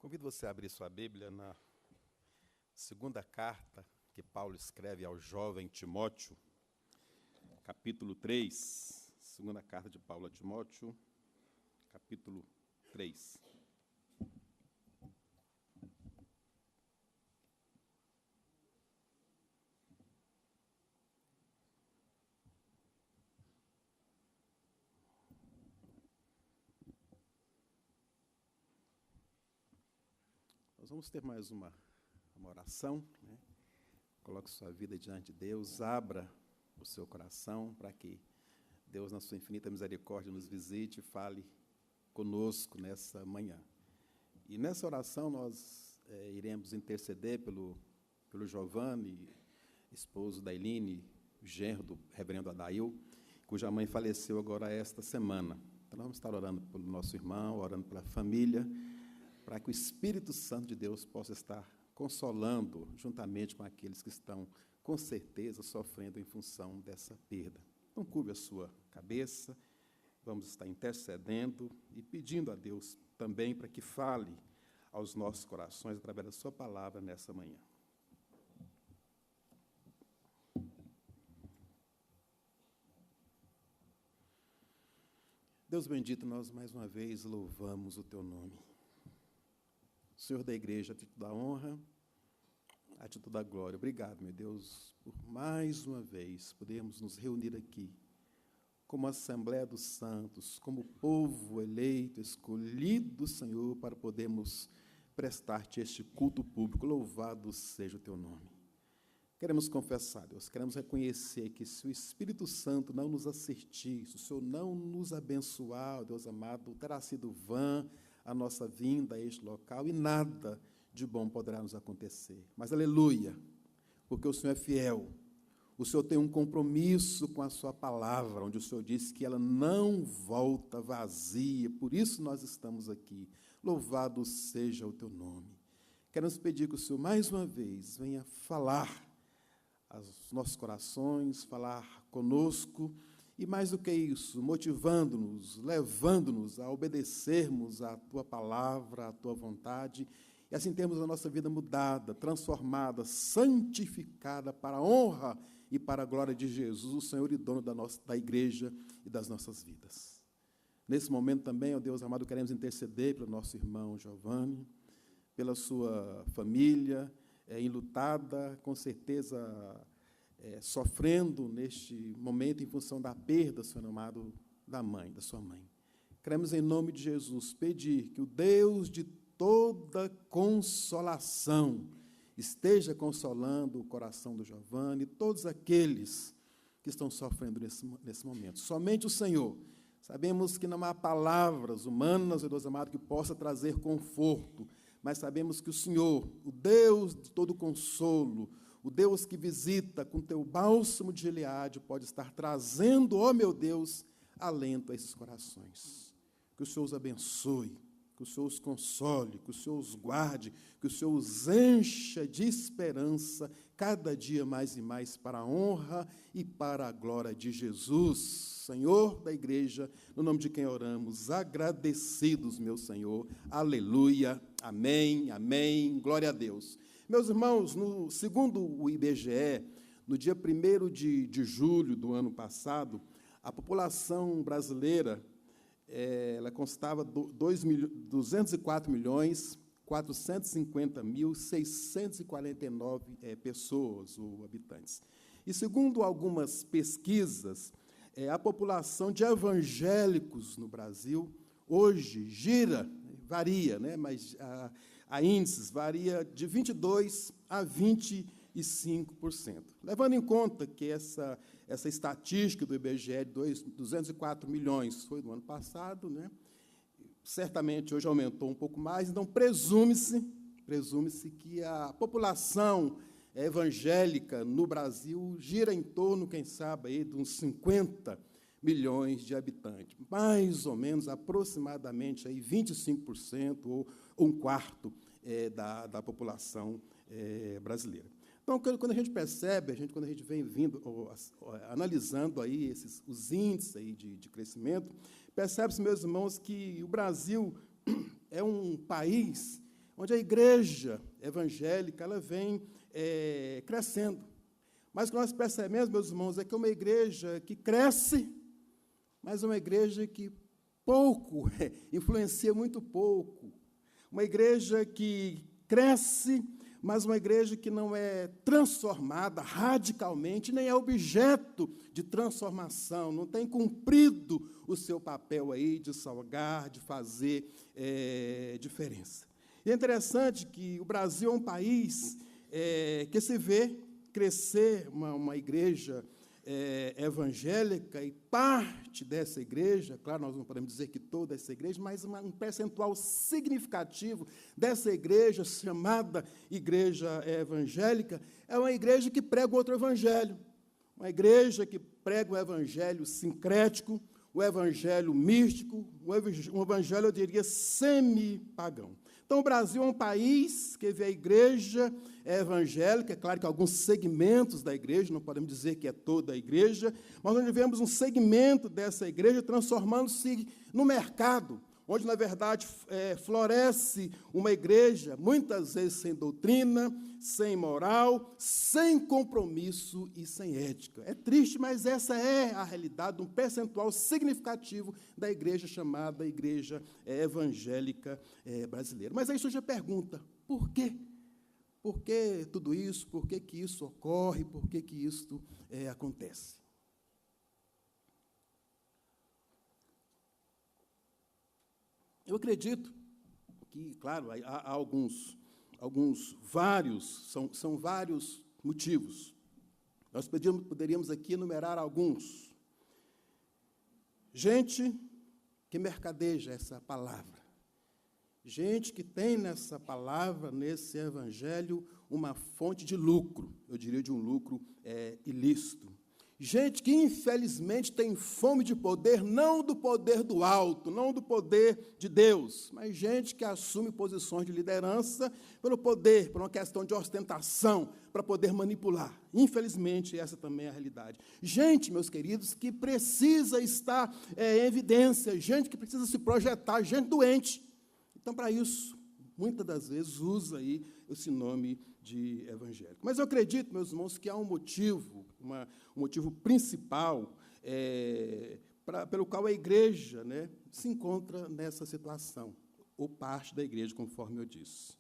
Convido você a abrir sua Bíblia na segunda carta que Paulo escreve ao jovem Timóteo, capítulo 3. Segunda carta de Paulo a Timóteo, capítulo 3. Nós vamos ter mais uma oração, né? Coloque sua vida diante de Deus, abra o seu coração para que Deus, na sua infinita misericórdia, nos visite e fale conosco nessa manhã. E nessa oração nós iremos interceder pelo Giovanni, esposo da Eline, genro do reverendo Adail, cuja mãe faleceu agora esta semana. Então nós vamos estar orando pelo nosso irmão, orando pela família, para que o Espírito Santo de Deus possa estar consolando, juntamente com aqueles que estão, com certeza, sofrendo em função dessa perda. Então, curve a sua cabeça, vamos estar intercedendo e pedindo a Deus também para que fale aos nossos corações através da sua palavra nessa manhã. Deus bendito, nós mais uma vez louvamos o teu nome. Senhor da igreja, a ti da honra, a ti da glória. Obrigado, meu Deus, por mais uma vez podermos nos reunir aqui, como Assembleia dos Santos, como povo eleito, escolhido, Senhor, para podermos prestar-te este culto público. Louvado seja o teu nome. Queremos confessar, Deus, queremos reconhecer que se o Espírito Santo não nos assistir, se o Senhor não nos abençoar, Deus amado, terá sido vã a nossa vinda a este local e nada de bom poderá nos acontecer. Mas, aleluia, porque o Senhor é fiel. O Senhor tem um compromisso com a sua palavra, onde o Senhor disse que ela não volta vazia. Por isso nós estamos aqui. Louvado seja o teu nome. Queremos pedir que o Senhor, mais uma vez, venha falar aos nossos corações, falar conosco, e mais do que isso, motivando-nos, levando-nos a obedecermos à tua palavra, à tua vontade, e assim termos a nossa vida mudada, transformada, santificada para a honra e para a glória de Jesus, o Senhor e dono da igreja e das nossas vidas. Nesse momento também, ó Deus amado, queremos interceder pelo nosso irmão Giovanni, pela sua família, enlutada, com certeza sofrendo neste momento em função da perda, Senhor amado, da sua mãe. Queremos, em nome de Jesus, pedir que o Deus de toda consolação esteja consolando o coração do Giovanni e todos aqueles que estão sofrendo nesse momento. Somente o Senhor. Sabemos que não há palavras humanas, Deus amado, que possa trazer conforto, mas sabemos que o Senhor, o Deus de todo consolo, o Deus que visita com teu bálsamo de Gileade, pode estar trazendo, ó meu Deus, alento a esses corações. Que o Senhor os abençoe, que o Senhor os console, que o Senhor os guarde, que o Senhor os encha de esperança, cada dia mais e mais, para a honra e para a glória de Jesus. Senhor da igreja, no nome de quem oramos, agradecidos, meu Senhor. Aleluia, amém, amém, glória a Deus. Meus irmãos, segundo o IBGE, no dia 1º de julho do ano passado, a população brasileira ela constava 204.450.649 pessoas ou habitantes. E segundo algumas pesquisas, a população de evangélicos no Brasil hoje varia, né, mas a índices varia de 22% a 25%. Levando em conta que essa estatística do IBGE de 204 milhões foi do ano passado, né, certamente hoje aumentou um pouco mais, então presume-se que a população evangélica no Brasil gira em torno, quem sabe, aí, de uns 50 milhões de habitantes, mais ou menos, aproximadamente, aí, 25% ou um quarto da população brasileira. Então, quando a gente percebe, quando a gente vem analisando aí os índices aí de crescimento, percebe-se, meus irmãos, que o Brasil é um país onde a igreja evangélica ela vem crescendo. Mas o que nós percebemos, meus irmãos, é que é uma igreja que cresce, mas é uma igreja que pouco, influencia muito pouco. Uma igreja que cresce, mas uma igreja que não é transformada radicalmente, nem é objeto de transformação, não tem cumprido o seu papel aí de salgar, de fazer diferença. E é interessante que o Brasil é um país que se vê crescer uma igreja evangélica, e parte dessa igreja, claro, nós não podemos dizer que toda essa igreja, mas um percentual significativo dessa igreja, chamada igreja evangélica, é uma igreja que prega outro evangelho, uma igreja que prega o evangelho sincrético, o evangelho místico, um evangelho, eu diria, semi-pagão. Então, o Brasil é um país que vê a igreja evangélica, é claro que alguns segmentos da igreja, não podemos dizer que é toda a igreja, mas nós vemos um segmento dessa igreja transformando-se no mercado, onde, na verdade, floresce uma igreja, muitas vezes sem doutrina, sem moral, sem compromisso e sem ética. É triste, mas essa é a realidade de um percentual significativo da igreja chamada Igreja Evangélica Brasileira. Mas aí surge a pergunta, por quê? Por que tudo isso? Por que isso ocorre? Por que isso acontece? Eu acredito que, claro, há são vários motivos. Nós poderíamos aqui enumerar alguns. Gente que mercadeja essa palavra. Gente que tem nessa palavra, nesse evangelho, uma fonte de lucro, eu diria de um lucro ilícito. Gente que, infelizmente, tem fome de poder, não do poder do alto, não do poder de Deus, mas gente que assume posições de liderança pelo poder, por uma questão de ostentação, para poder manipular. Infelizmente, essa também é a realidade. Gente, meus queridos, que precisa estar em evidência, gente que precisa se projetar, gente doente. Então, para isso, muitas das vezes, usa aí esse nome de evangélico. Mas eu acredito, meus irmãos, que há um motivo, um motivo principal pelo qual a igreja se encontra nessa situação, ou parte da igreja, conforme eu disse.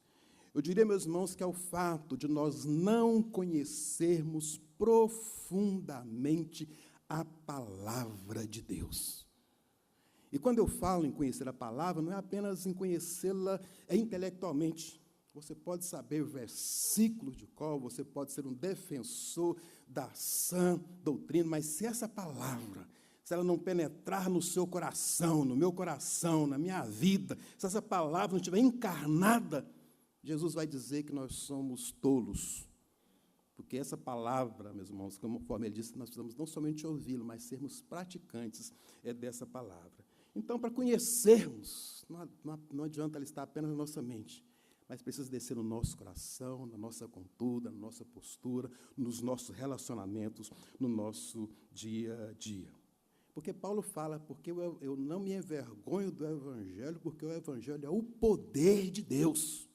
Eu diria, meus irmãos, que é o fato de nós não conhecermos profundamente a palavra de Deus. E quando eu falo em conhecer a palavra, não é apenas em conhecê-la intelectualmente. Você pode saber versículos de cor, você pode ser um defensor da sã doutrina, mas se essa palavra, se ela não penetrar no seu coração, no meu coração, na minha vida, se essa palavra não estiver encarnada, Jesus vai dizer que nós somos tolos. Porque essa palavra, meus irmãos, conforme ele disse, nós precisamos não somente ouvi-la, mas sermos praticantes dessa palavra. Então, para conhecermos, não adianta ela estar apenas na nossa mente, mas precisa descer no nosso coração, na nossa conduta, na nossa postura, nos nossos relacionamentos, no nosso dia a dia. Porque Paulo fala, porque eu não me envergonho do Evangelho, porque o Evangelho é o poder de Deus.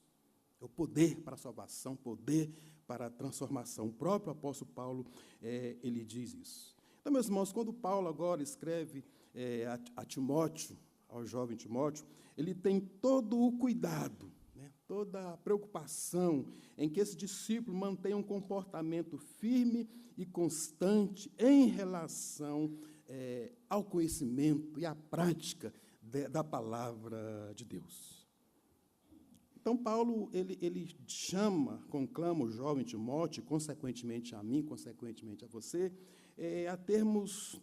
É o poder para a salvação, poder para a transformação. O próprio apóstolo Paulo, ele diz isso. Então, meus irmãos, quando Paulo agora escreve a Timóteo, ao jovem Timóteo, ele tem todo o cuidado, toda a preocupação em que esse discípulo mantenha um comportamento firme e constante em relação ao conhecimento e à prática da palavra de Deus. Então, Paulo, ele conclama o jovem Timóteo, consequentemente a mim, consequentemente a você, a termos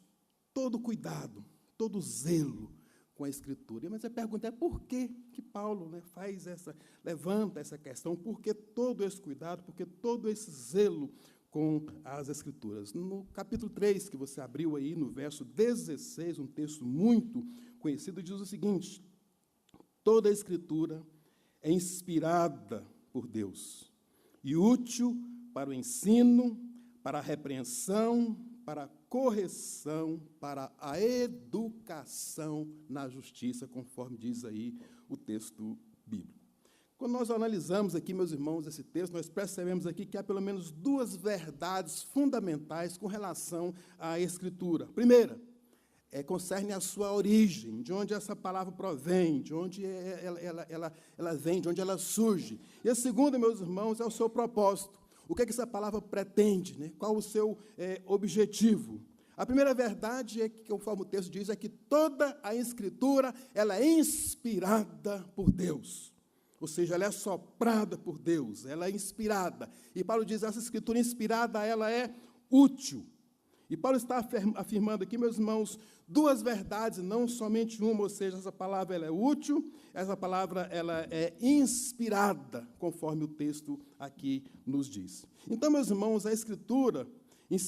todo cuidado, todo zelo com a Escritura. Mas a pergunta é por que Paulo levanta essa questão, por que todo esse cuidado, por que todo esse zelo com as Escrituras? No capítulo 3, que você abriu aí, no verso 16, um texto muito conhecido, diz o seguinte: toda a Escritura é inspirada por Deus e útil para o ensino, para a repreensão, para a correção, para a educação na justiça, conforme diz aí o texto bíblico. Quando nós analisamos aqui, meus irmãos, esse texto, nós percebemos aqui que há pelo menos duas verdades fundamentais com relação à Escritura. Primeira, concerne a sua origem, de onde essa palavra provém, de onde ela vem, de onde ela surge. E a segunda, meus irmãos, é o seu propósito. O que essa palavra pretende, né? Qual o seu objetivo? A primeira verdade, é que, conforme o texto diz, é que toda a Escritura ela é inspirada por Deus. Ou seja, ela é soprada por Deus, ela é inspirada. E Paulo diz, essa Escritura inspirada, ela é útil. E Paulo está afirmando aqui, meus irmãos, duas verdades, não somente uma, ou seja, essa palavra ela é útil, essa palavra ela é inspirada, conforme o texto aqui nos diz. Então, meus irmãos, a Escritura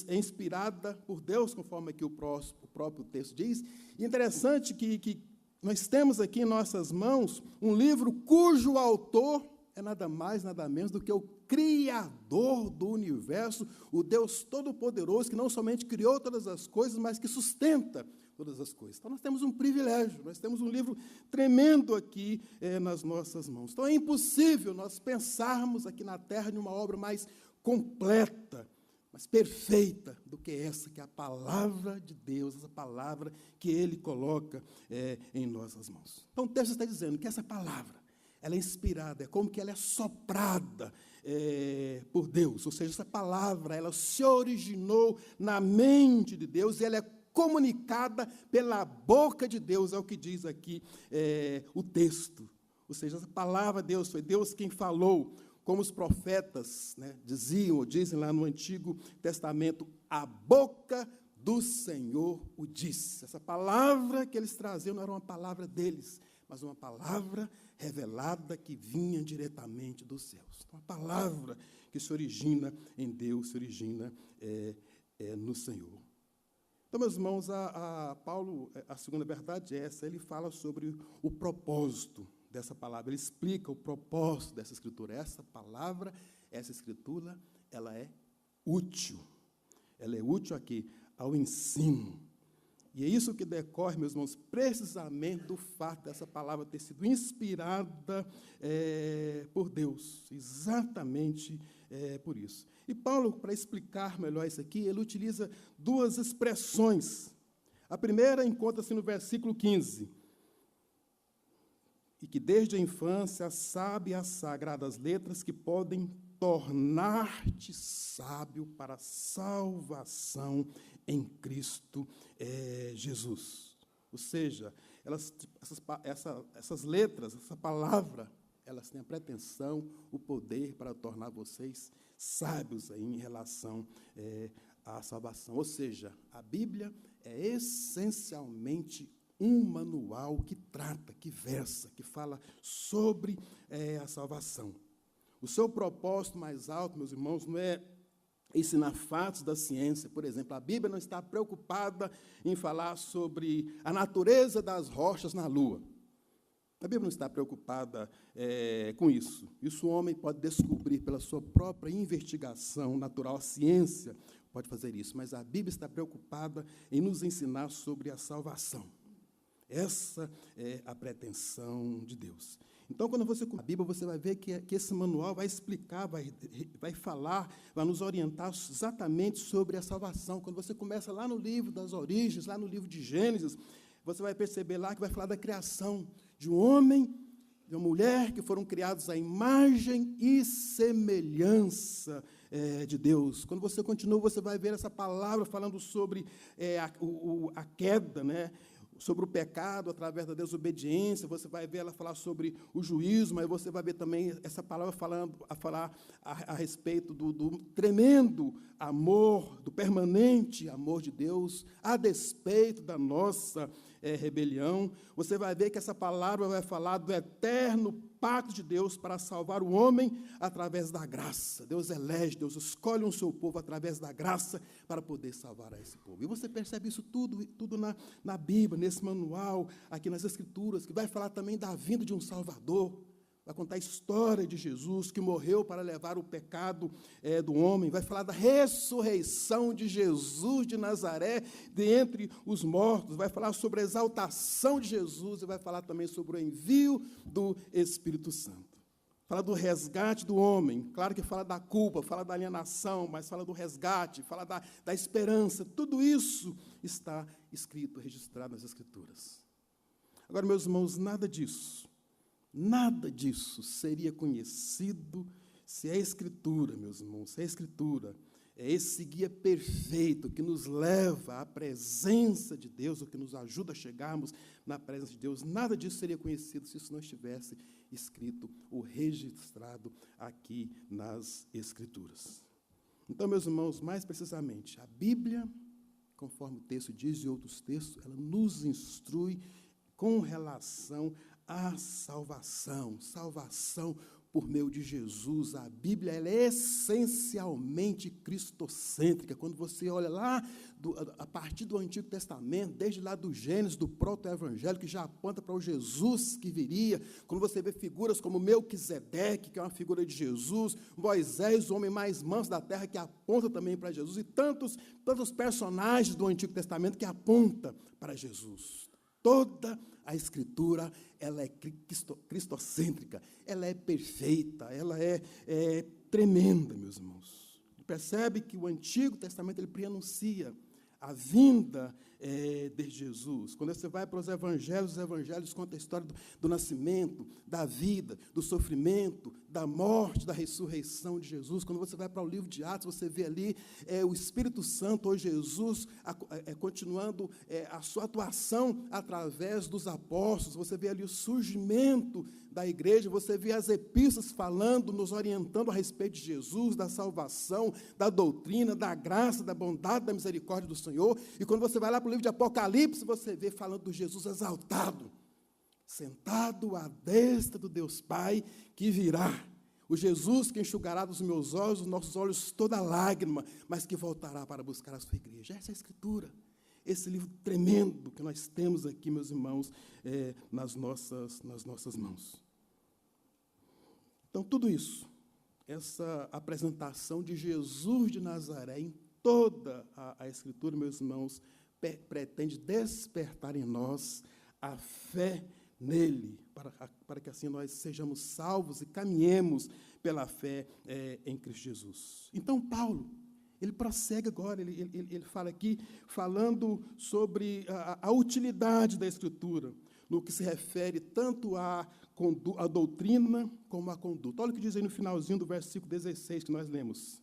é inspirada por Deus, conforme aqui o próprio texto diz. E interessante que nós temos aqui em nossas mãos um livro cujo autor é nada mais, nada menos do que o Criador do universo, o Deus Todo-Poderoso, que não somente criou todas as coisas, mas que sustenta todas as coisas. Então, nós temos um privilégio, nós temos um livro tremendo aqui nas nossas mãos. Então, é impossível nós pensarmos aqui na Terra de uma obra mais completa, mais perfeita do que essa, que é a palavra de Deus, essa palavra que Ele coloca em nossas mãos. Então, o texto está dizendo que essa palavra, ela é inspirada, é como que ela é soprada por Deus, ou seja, essa palavra, ela se originou na mente de Deus e ela é comunicada pela boca de Deus, é o que diz aqui o texto. Ou seja, essa palavra de Deus, foi Deus quem falou, como os profetas, né, diziam, ou dizem lá no Antigo Testamento, a boca do Senhor o disse. Essa palavra que eles traziam não era uma palavra deles, mas uma palavra revelada que vinha diretamente dos céus. Uma palavra que se origina em Deus, se origina no Senhor. Então, meus irmãos, Paulo, a segunda verdade é essa, ele fala sobre o propósito dessa palavra, ele explica o propósito dessa Escritura. Essa palavra, essa Escritura, ela é útil. Ela é útil aqui ao ensino. E é isso que decorre, meus irmãos, precisamente do fato dessa palavra ter sido inspirada por Deus, exatamente por isso. E Paulo, para explicar melhor isso aqui, ele utiliza duas expressões. A primeira encontra-se no versículo 15, e que desde a infância sabe as sagradas letras que podem tornar-te sábio para a salvação em Cristo Jesus. Ou seja, essas letras, essa palavra, elas têm a pretensão, o poder para tornar vocês sábios aí em relação à salvação. Ou seja, a Bíblia é essencialmente um manual que trata, que versa, que fala sobre a salvação. O seu propósito mais alto, meus irmãos, não é ensinar fatos da ciência. Por exemplo, a Bíblia não está preocupada em falar sobre a natureza das rochas na Lua. A Bíblia não está preocupada com isso. Isso o homem pode descobrir pela sua própria investigação natural. A ciência pode fazer isso, mas a Bíblia está preocupada em nos ensinar sobre a salvação. Essa é a pretensão de Deus. Então, quando você com a Bíblia, você vai ver que esse manual vai explicar, vai falar, vai nos orientar exatamente sobre a salvação. Quando você começa lá no livro das origens, lá no livro de Gênesis, você vai perceber lá que vai falar da criação de um homem, de uma mulher, que foram criados à imagem e semelhança de Deus. Quando você continua, você vai ver essa palavra falando sobre a queda, né? Sobre o pecado, através da desobediência, você vai ver ela falar sobre o juízo, mas você vai ver também essa palavra falar a respeito do tremendo amor, do permanente amor de Deus, a despeito da nossa rebelião. Você vai ver que essa palavra vai falar do eterno pacto de Deus para salvar o homem através da graça. Deus elege, Deus escolhe um seu povo através da graça para poder salvar a esse povo. E você percebe isso tudo na Bíblia, nesse manual, aqui nas Escrituras, que vai falar também da vinda de um Salvador. Vai contar a história de Jesus, que morreu para levar o pecado do homem. Vai falar da ressurreição de Jesus de Nazaré, de entre os mortos. Vai falar sobre a exaltação de Jesus e vai falar também sobre o envio do Espírito Santo. fala do resgate do homem. Claro que fala da culpa, fala da alienação, mas fala do resgate, fala da esperança. Tudo isso está escrito, registrado nas Escrituras. Agora, meus irmãos, nada disso seria conhecido se a Escritura, meus irmãos, se a Escritura é esse guia perfeito que nos leva à presença de Deus, ou que nos ajuda a chegarmos na presença de Deus, nada disso seria conhecido se isso não estivesse escrito ou registrado aqui nas Escrituras. Então, meus irmãos, mais precisamente, a Bíblia, conforme o texto diz e outros textos, ela nos instrui com relação à salvação por meio de Jesus. A Bíblia ela é essencialmente cristocêntrica. Quando você olha lá, a partir do Antigo Testamento, desde lá do Gênesis, do proto-evangelho, que já aponta para o Jesus que viria, quando você vê figuras como Melquisedeque, que é uma figura de Jesus, Moisés, o homem mais manso da terra, que aponta também para Jesus, e tantos personagens do Antigo Testamento que apontam para Jesus. Toda a Escritura, ela é cristocêntrica, ela é perfeita, ela é tremenda, meus irmãos. Percebe que o Antigo Testamento, ele preanuncia a vinda de Jesus. Quando você vai para os evangelhos contam a história do nascimento, da vida, do sofrimento, da morte, da ressurreição de Jesus. Quando você vai para o livro de Atos, você vê ali o Espírito Santo, ou Jesus, continuando a sua atuação através dos apóstolos. Você vê ali o surgimento da igreja, você vê as epístolas falando, nos orientando a respeito de Jesus, da salvação, da doutrina, da graça, da bondade, da misericórdia do Senhor. E quando você vai lá para o livro de Apocalipse, você vê falando do Jesus exaltado, sentado à destra do Deus Pai, que virá. O Jesus que enxugará dos meus olhos, dos nossos olhos, toda lágrima, mas que voltará para buscar a sua igreja. Essa é a Escritura. Esse livro tremendo que nós temos aqui, meus irmãos, nas nossas mãos. Então, tudo isso, essa apresentação de Jesus de Nazaré em toda a Escritura, meus irmãos, pretende despertar em nós a fé nele, para que assim nós sejamos salvos e caminhemos pela fé em Cristo Jesus. Então, Paulo, ele prossegue agora, ele fala aqui, falando sobre a utilidade da Escritura, no que se refere tanto à doutrina como à conduta. Olha o que diz aí no finalzinho do versículo 16 que nós lemos.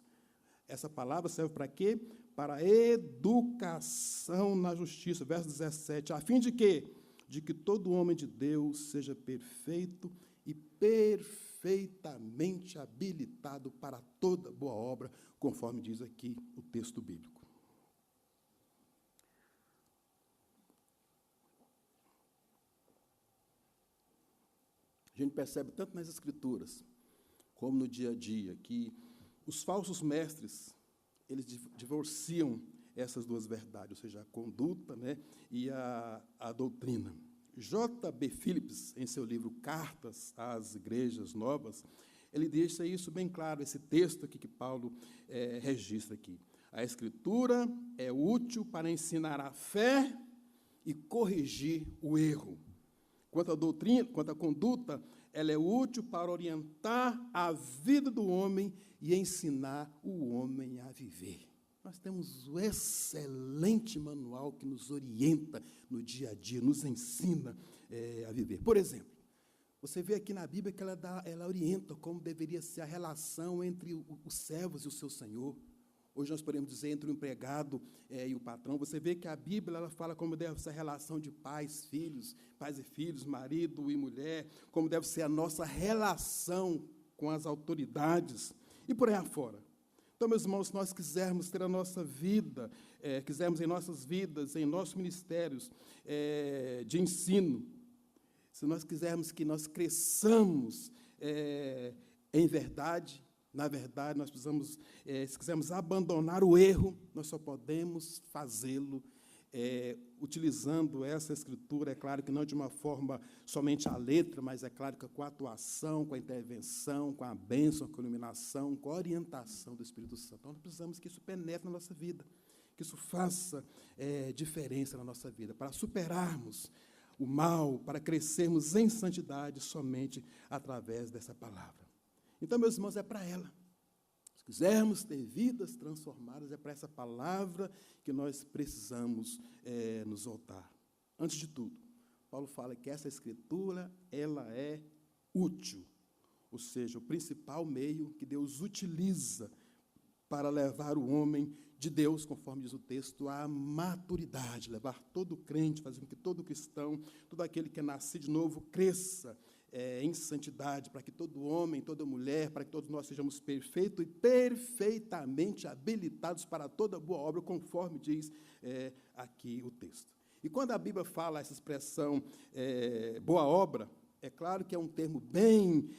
Essa palavra serve para quê? Para educação na justiça, verso 17, a fim de quê? De que todo homem de Deus seja perfeito e perfeitamente habilitado para toda boa obra, conforme diz aqui o texto bíblico. A gente percebe tanto nas Escrituras, como no dia a dia, que os falsos mestres, eles divorciam essas duas verdades, ou seja, a conduta, né, e a doutrina. J.B. Phillips, em seu livro Cartas às Igrejas Novas, ele deixa isso bem claro, esse texto aqui que Paulo registra aqui. A Escritura é útil para ensinar a fé e corrigir o erro. Quanto à doutrina, quanto à conduta, ela é útil para orientar a vida do homem e ensinar o homem a viver. Nós temos um excelente manual que nos orienta no dia a dia, nos ensina a viver. Por exemplo, você vê aqui na Bíblia que ela orienta como deveria ser a relação entre os servos e o seu senhor. Hoje nós podemos dizer entre o empregado e o patrão. Você vê que a Bíblia ela fala como deve ser a relação de pais e filhos, marido e mulher, como deve ser a nossa relação com as autoridades e por aí afora. Então, meus irmãos, se nós quisermos ter a nossa vida, quisermos em nossas vidas, em nossos ministérios de ensino, se nós quisermos que nós cresçamos em verdade, na verdade, nós precisamos, se quisermos abandonar o erro, nós só podemos fazê-lo utilizando essa Escritura, é claro que não de uma forma somente à letra, mas é claro que com a atuação, com a intervenção, com a bênção, com a iluminação, com a orientação do Espírito Santo. Então, nós precisamos que isso penetre na nossa vida, que isso faça diferença na nossa vida, para superarmos o mal, para crescermos em santidade somente através dessa palavra. Então, meus irmãos, é para ela. Se quisermos ter vidas transformadas, é para essa palavra que nós precisamos nos voltar. Antes de tudo, Paulo fala que essa escritura, ela é útil, ou seja, o principal meio que Deus utiliza para levar o homem de Deus, conforme diz o texto, à maturidade, levar todo crente, fazer com que todo cristão, todo aquele que é nascido de novo, cresça em santidade, para que todo homem, toda mulher, para que todos nós sejamos perfeitos e perfeitamente habilitados para toda boa obra, conforme diz aqui o texto. E quando a Bíblia fala essa expressão boa obra, é claro que é um termo bem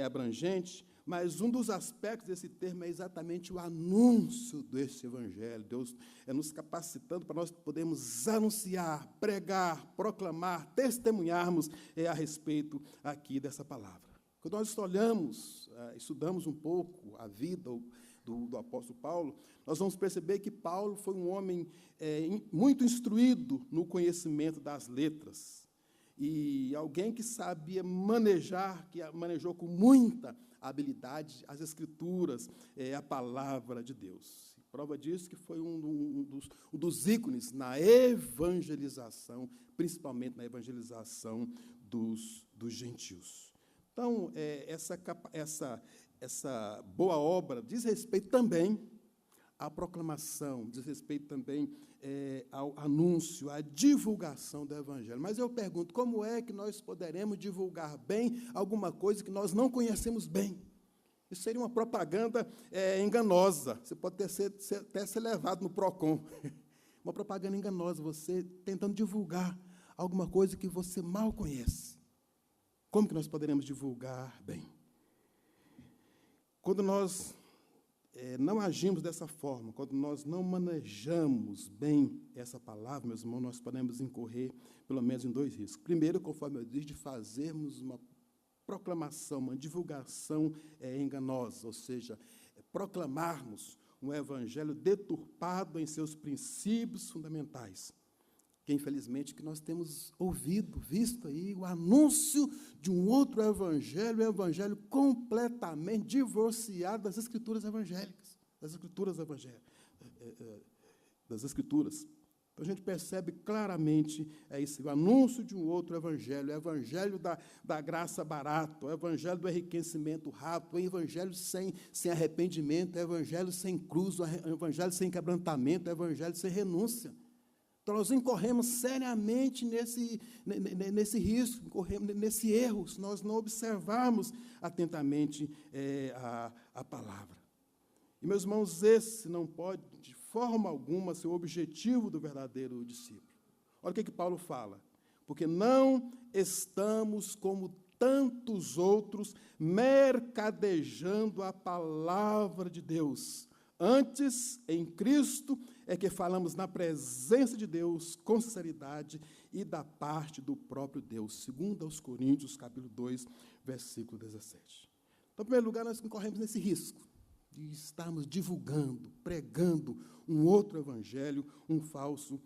abrangente, mas um dos aspectos desse termo é exatamente o anúncio desse evangelho. Deus nos capacitando para nós podermos anunciar, pregar, proclamar, testemunharmos a respeito aqui dessa palavra. Quando nós olhamos, estudamos um pouco a vida do apóstolo Paulo, nós vamos perceber que Paulo foi um homem muito instruído no conhecimento das letras. E alguém que sabia manejar, que manejou com muita habilidade as Escrituras, a palavra de Deus. Prova disso que foi um dos ícones na evangelização, principalmente na evangelização dos gentios. Então, essa boa obra diz respeito também à proclamação, diz respeito também ao anúncio, à divulgação do Evangelho. Mas eu pergunto, como é que nós poderemos divulgar bem alguma coisa que nós não conhecemos bem? Isso seria uma propaganda enganosa. Você pode até ser levado no PROCON. Uma propaganda enganosa, você tentando divulgar alguma coisa que você mal conhece. Como que nós poderemos divulgar bem? Quando nós não agimos dessa forma, quando nós não manejamos bem essa palavra, meus irmãos, nós podemos incorrer, pelo menos, em 2 riscos. Primeiro, conforme eu disse, de fazermos uma proclamação, uma divulgação enganosa, ou seja, proclamarmos um evangelho deturpado em seus princípios fundamentais. Que, infelizmente, que nós temos ouvido, visto aí, o anúncio de um outro evangelho, um evangelho completamente divorciado das Escrituras evangélicas, das Escrituras. Então, a gente percebe claramente isso, o anúncio de um outro evangelho, o evangelho da graça barata, o evangelho do enriquecimento rápido, o evangelho sem arrependimento, o evangelho sem cruz, o evangelho sem quebrantamento, o evangelho sem renúncia. Então, nós incorremos seriamente nesse risco, incorremos nesse erro, se nós não observarmos atentamente a palavra. E, meus irmãos, esse não pode, de forma alguma, ser o objetivo do verdadeiro discípulo. Olha o que Paulo fala. Porque não estamos como tantos outros mercadejando a palavra de Deus. Antes, em Cristo, é que falamos na presença de Deus, com sinceridade e da parte do próprio Deus. 2 Coríntios, capítulo 2, versículo 17. Então, em primeiro lugar, nós incorremos nesse risco de estarmos divulgando, pregando um outro evangelho, um falso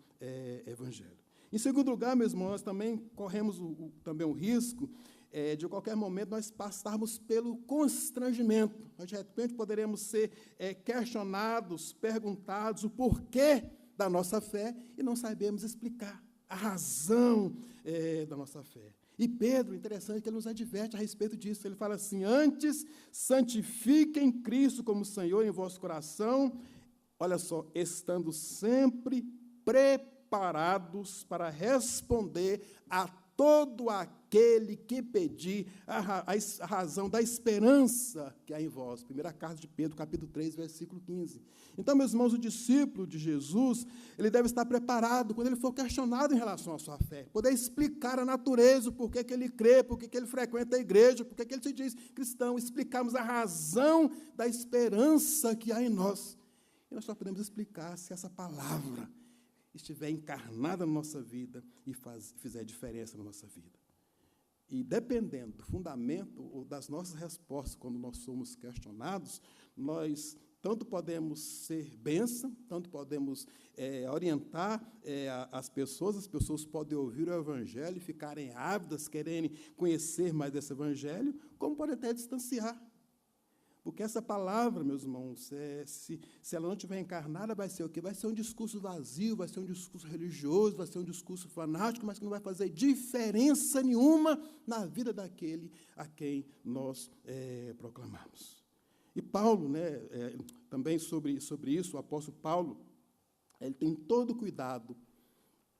evangelho. Em segundo lugar, meus irmãos, nós também corremos também o risco de qualquer momento nós passarmos pelo constrangimento. Nós, de repente, poderemos ser questionados, perguntados o porquê da nossa fé e não sabemos explicar a razão da nossa fé. E Pedro, interessante que ele nos adverte a respeito disso. Ele fala assim, antes santifiquem Cristo como Senhor em vosso coração, olha só, estando sempre preparados para responder a todo aquele que pedir a razão da esperança que há em vós. Primeira carta de Pedro, capítulo 3, versículo 15. Então, meus irmãos, o discípulo de Jesus, ele deve estar preparado quando ele for questionado em relação à sua fé, poder explicar a natureza, o porquê que ele crê, porquê que ele frequenta a igreja, porquê que ele se diz cristão, explicarmos a razão da esperança que há em nós. E nós só podemos explicar se essa palavra estiver encarnada na nossa vida e fizer diferença na nossa vida. E dependendo do fundamento ou das nossas respostas, quando nós somos questionados, nós tanto podemos ser bênção, tanto podemos orientar as pessoas podem ouvir o Evangelho e ficarem ávidas, quererem conhecer mais desse Evangelho, como podem até distanciar. Porque essa palavra, meus irmãos, se ela não estiver encarnada, vai ser o quê? Vai ser um discurso vazio, vai ser um discurso religioso, vai ser um discurso fanático, mas que não vai fazer diferença nenhuma na vida daquele a quem nós proclamamos. E Paulo, também sobre isso, o apóstolo Paulo, ele tem todo cuidado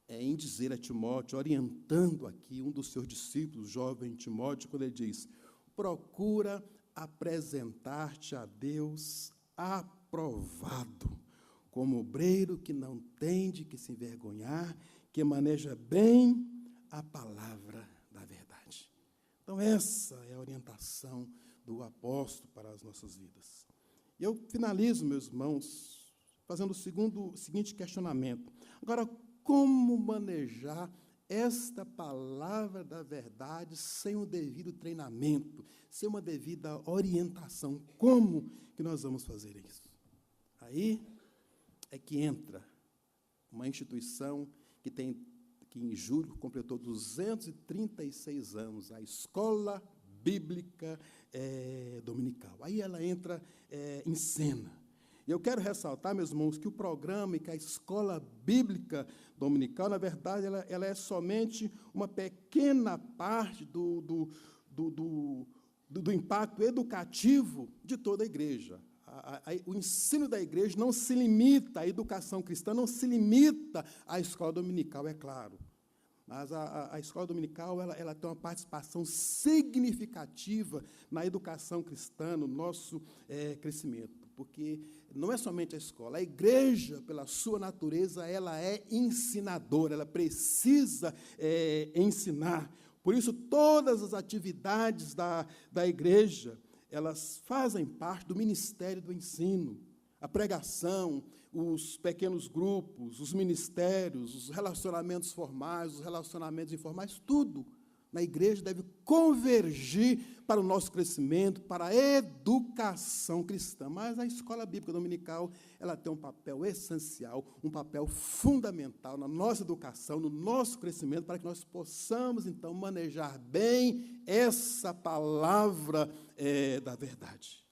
em dizer a Timóteo, orientando aqui um dos seus discípulos, o jovem Timóteo, quando ele diz: procura apresentar-te a Deus aprovado, como obreiro que não tem de que se envergonhar, que maneja bem a palavra da verdade. Então, essa é a orientação do apóstolo para as nossas vidas. E eu finalizo, meus irmãos, fazendo o seguinte questionamento. Agora, como manejar esta palavra da verdade sem o devido treinamento, sem uma devida orientação? Como que nós vamos fazer isso? Aí é que entra uma instituição que em julho completou 236 anos, a Escola Bíblica Dominical. Aí ela entra em cena. E eu quero ressaltar, meus irmãos, que o programa e que a Escola Bíblica Dominical, na verdade, ela é somente uma pequena parte do impacto educativo de toda a igreja. O ensino da igreja não se limita, a educação cristã não se limita à escola dominical, é claro. Mas a escola dominical ela tem uma participação significativa na educação cristã, no nosso crescimento. Porque não é somente a escola, a igreja, pela sua natureza, ela é ensinadora, ela precisa ensinar. Por isso, todas as atividades da igreja, elas fazem parte do ministério do ensino. A pregação, os pequenos grupos, os ministérios, os relacionamentos formais, os relacionamentos informais, tudo na igreja deve convergir para o nosso crescimento, para a educação cristã. Mas a escola bíblica dominical, ela tem um papel essencial, um papel fundamental na nossa educação, no nosso crescimento, para que nós possamos, então, manejar bem essa palavra da verdade.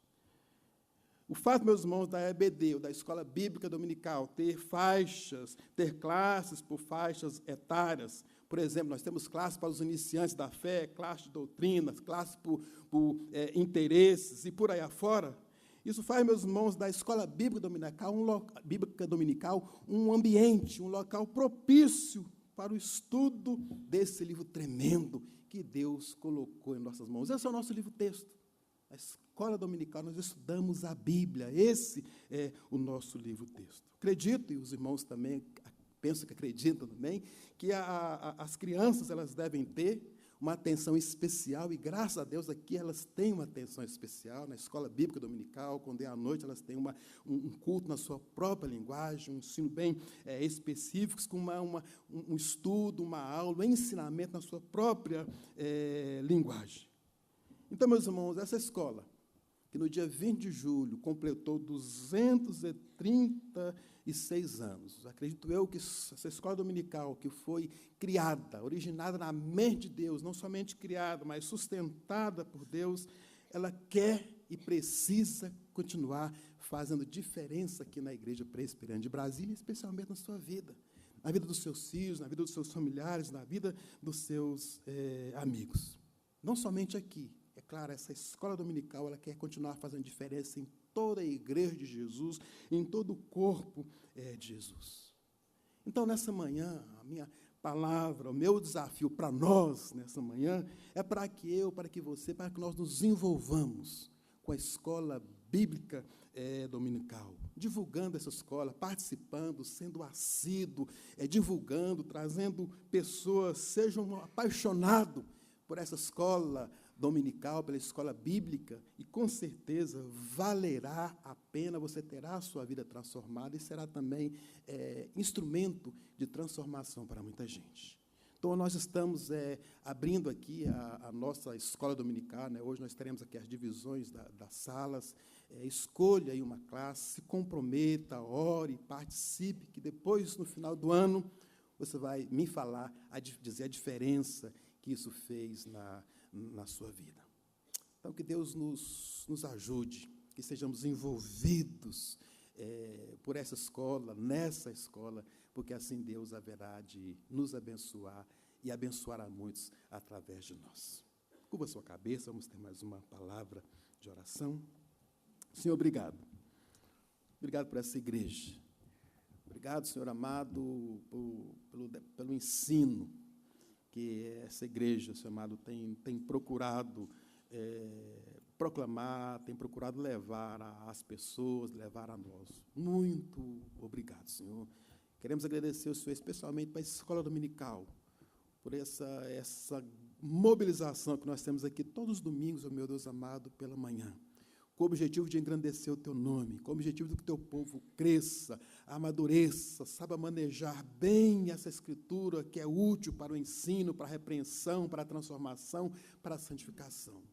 O fato, meus irmãos, da EBD, ou da Escola Bíblica Dominical, ter faixas, ter classes por faixas etárias. Por exemplo, nós temos classes para os iniciantes da fé, classes de doutrinas, classes por interesses e por aí afora. Isso faz, meus irmãos, da Escola Bíblica Dominical um ambiente, um local propício para o estudo desse livro tremendo que Deus colocou em nossas mãos. Esse é o nosso livro-texto. A escola dominical, nós estudamos a Bíblia. Esse é o nosso livro-texto. Acredito, e os irmãos também, penso que acreditam também, que as crianças elas devem ter uma atenção especial, e graças a Deus aqui elas têm uma atenção especial, na escola bíblica dominical, quando é à noite elas têm um culto na sua própria linguagem, um ensino bem específico, com um estudo, uma aula, um ensinamento na sua própria linguagem. Então, meus irmãos, essa escola, que no dia 20 de julho completou 236 anos, acredito eu que essa escola dominical, que foi criada, originada na mente de Deus, não somente criada, mas sustentada por Deus, ela quer e precisa continuar fazendo diferença aqui na Igreja Presbiteriana de Brasília, especialmente na sua vida, na vida dos seus filhos, na vida dos seus familiares, na vida dos seus amigos. Não somente aqui. É claro, essa escola dominical, ela quer continuar fazendo diferença em toda a igreja de Jesus, em todo o corpo de Jesus. Então, nessa manhã, a minha palavra, o meu desafio para nós, nessa manhã, é para que você, para que nós nos envolvamos com a escola bíblica dominical, divulgando essa escola, participando, sendo assíduo, divulgando, trazendo pessoas, sejam apaixonados por essa escola dominical, pela escola bíblica, e com certeza valerá a pena, você terá a sua vida transformada e será também instrumento de transformação para muita gente. Então, nós estamos abrindo aqui a nossa escola dominical, né? Hoje nós teremos aqui as divisões das salas, escolha aí uma classe, se comprometa, ore, participe, que depois, no final do ano, você vai me falar, dizer a diferença que isso fez na sua vida. Então, que Deus nos ajude que sejamos envolvidos por essa escola, nessa escola, porque assim Deus haverá de nos abençoar e abençoar a muitos através de nós. Curva sua cabeça, vamos ter mais uma palavra de oração. Senhor, obrigado. Obrigado por essa igreja. Obrigado, Senhor amado, pelo ensino que essa igreja, Senhor amado, tem procurado proclamar, tem procurado levar às pessoas, levar a nós. Muito obrigado, Senhor. Queremos agradecer ao Senhor, especialmente para a escola dominical, por essa mobilização que nós temos aqui todos os domingos, oh meu Deus amado, pela manhã, com o objetivo de engrandecer o Teu nome, com o objetivo de que o Teu povo cresça, amadureça, saiba manejar bem essa Escritura que é útil para o ensino, para a repreensão, para a transformação, para a santificação.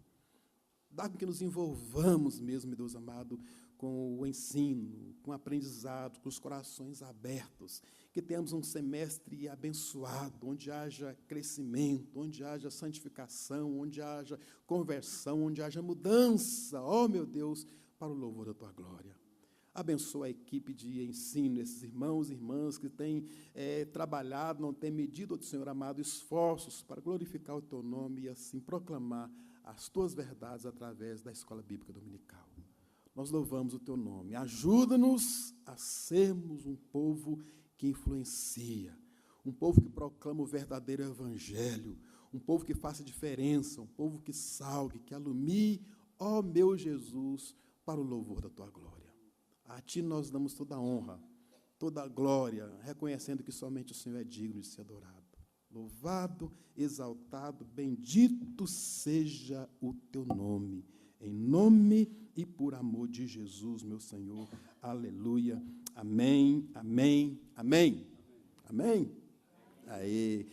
Dá com que nos envolvamos mesmo, meu Deus amado, com o ensino, com o aprendizado, com os corações abertos, que tenhamos um semestre abençoado, onde haja crescimento, onde haja santificação, onde haja conversão, onde haja mudança, ó meu Deus, para o louvor da Tua glória. Abençoa a equipe de ensino, esses irmãos e irmãs que têm trabalhado, não têm medido, Senhor amado, esforços para glorificar o Teu nome e assim proclamar as Tuas verdades através da Escola Bíblica Dominical. Nós louvamos o Teu nome. Ajuda-nos a sermos um povo que influencia, um povo que proclama o verdadeiro evangelho, um povo que faça diferença, um povo que salgue, que alumie, ó meu Jesus, para o louvor da Tua glória. A Ti nós damos toda a honra, toda a glória, reconhecendo que somente o Senhor é digno de ser adorado. Louvado, exaltado, bendito seja o Teu nome, em nome e por amor de Jesus, meu Senhor. Aleluia. Amém, amém, amém. Amém. Aê.